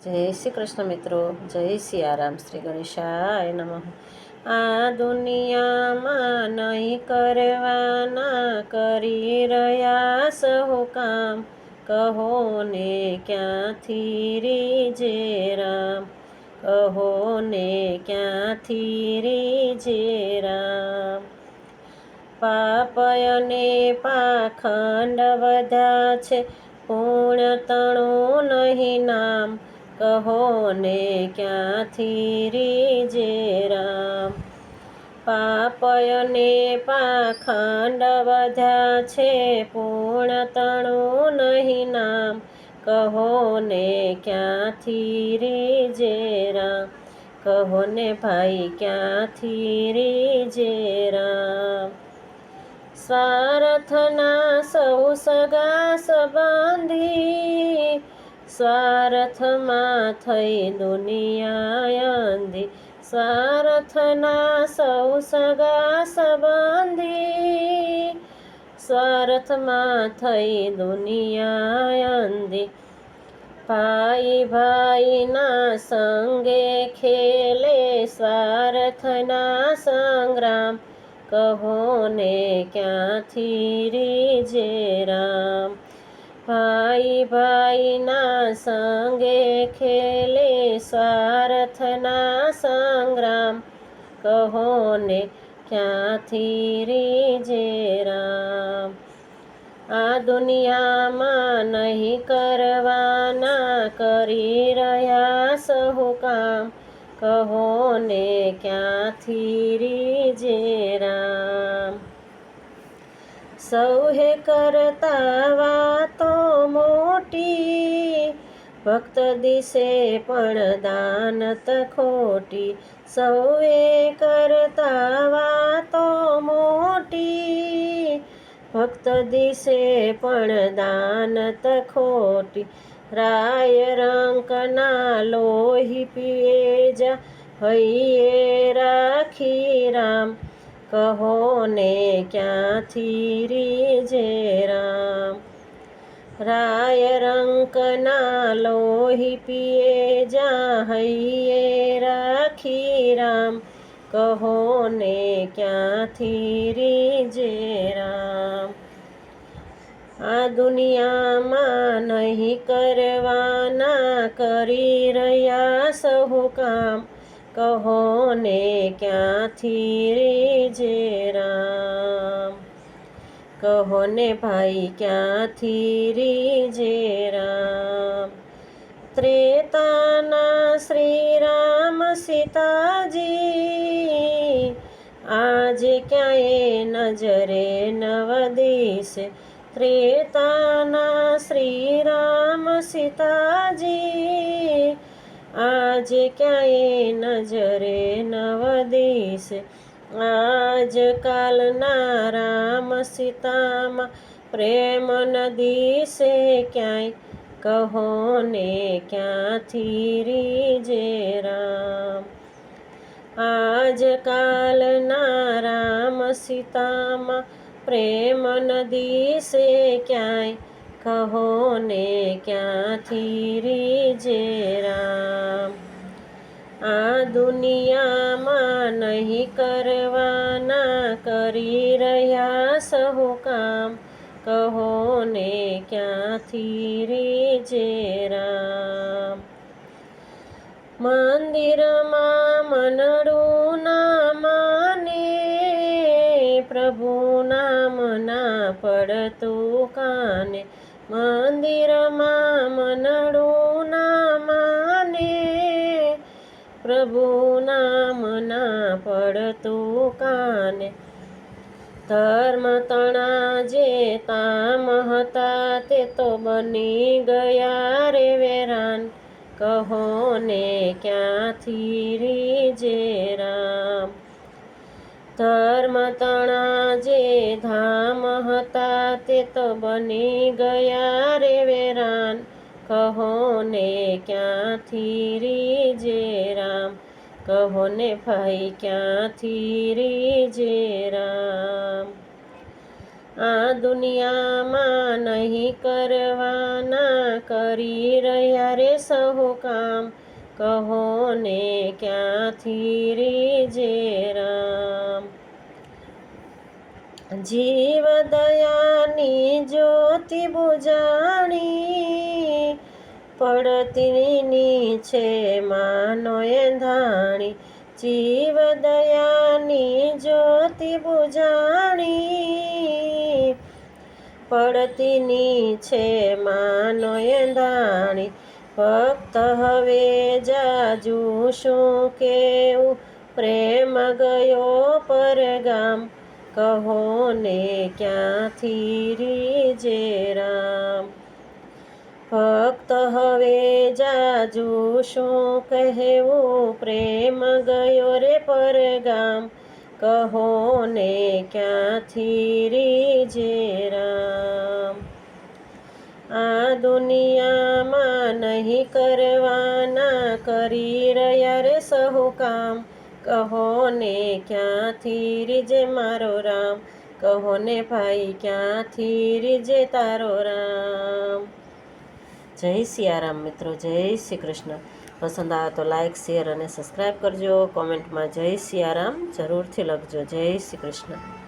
જય શ્રી કૃષ્ણ મિત્રો, જય સિયારામ, શ્રી ગણેશાય નમઃ. આ દુનિયામાં નહીં કરવાના કરી રહ્યા સહુ કામ, કહો ને ક્યાંથી રીજે રામ, કહો ને ક્યાંથી રીજે રામ. પાપ અને પાખંડ વધ્યા છે, પૂર્ણ તણું નહીં નામ, કહો ને ક્યાંથી રીજે રામ. પાપ અને પાખંડ વધ્યા છે, પૂર્ણ તણું નહીં નામ, કહો ને ક્યાંથી રીજે રામ, કહો ને ભાઈ ક્યાંથી રીજે રામ. સ્વાર્થના સૌ સગા સંબંધી, સ્વાર્થમાં થઈ દુનિયા અંધી, સ્વાર્થના સૌ સગા સંબંધી, સ્વાર્થમાં થઈ દુનિયા અંધી. ભાઈ ભાઈના સંગે ખેલે સ્વાર્થના સંગ્રામ, કહો ને ક્યાંથી રીજે રામ. ભાઈ ભાઈના સંગે ખેલે સ્વાર્થના સંગ્રામ, કહો ને ક્યાંથી રીજે રામ. આ દુનિયામાં નહીં કરવાના કરી રહ્યા સહુ કામ, કહો ને ક્યાંથી રીજે રામ. સૌએ કરતા વાતો મોટી, ભક્ત દિશે પણ દાનત ખોટી. સૌએ કરતા વાતો મોટી, ભક્ત દિશે પણ દાનત ખોટી. રાય રંકના લોહી પીએ જા હૈયે રાખી રામ, કહો ને ક્યાંથી રીજે રામ. રાય રંકના લોહી પીએ જા હૈયે રાખી રામ, કહો ને ક્યાંથી રીજે રામ. આ દુનિયામાં નહીં કરવાના કરી રહ્યા સહુ કામ, કહો ને ક્યાંથી રીજે રામ, કહો ને ભાઈ ક્યાંથી રીજે રામ. ત્રેતાના શ્રી રામ સીતાજી, આજે ક્યાંય નજરે નવ દિશે. ત્રેતાના શ્રી રામ સીતાજી, આજે ક્યાંય નજરે નવ દિશે. આજ કાલના રામ સીતામાં પ્રેમ ન દિશે ક્યાંય, કહો ને ક્યાંથી રીજે રામ. આજ કાલના રામ સીતામાં પ્રેમ ન દિશે ક્યાંય, કહો ને ક્યાંથી રીજે રામ. આ દુનિયામાં નહીં કરવાના કરી રહ્યા સહુ કામ, કહો ને ક્યાંથી રીજે રામ. મંદિરમાં મનડું ના માને, પ્રભુ નામ ના પડતું કાને. મંદિરમાં મનડું ના માને, પ્રભુ નામ ના પડતું કાને. ધર્મ તણા જે તામ હતા તે તો બની ગયા રે વેરાન, કહો ને ક્યાંથી રીજે રામ. ધર્મ તણા જે ધામ હતા તે તો બની ગયા રે વેરાન, કહો ને ક્યાંથી રીજે રામ, કહો ને ભાઈ ક્યાંથી રીજે રામ. આ દુનિયામાં નહીં કરવાના કરી રહ્યા રે સહુ કામ, કહો ને ક્યાંથી રીજે રામ. જીવ દયાની જ્યોતિ બુજાણી, પડતી છે માનો એંધાણી. જીવ દયાની જ્યોતિ બુજાણી, પડતી છે માનો એંધાણી. ભક્ત હવે જાજુ શું કેવું, પ્રેમ ગયો પરગામ, કહો ને ક્યાંથી રીજે રામ. ભક્ત હવે જાજુ શું કહેવું, પ્રેમ ગયો રે પરગામ, કહો ને ક્યાંથી રીજે રામ. આ દુનિયામાં નહીં કરવાના કરી રહ્યા રે સહુ કામ, કહો ને ક્યાંથી રીજે મારો રામ, કહો ને ભાઈ ક્યાંથી રીજે તારો રામ. જય સિયારામ મિત્રો, જય શ્રી કૃષ્ણ. પસંદ આવે તો લાઈક, શેર અને સબસ્ક્રાઈબ કરજો. કોમેન્ટમાં જય સિયારામ જરૂરથી લખજો. જય શ્રી કૃષ્ણ.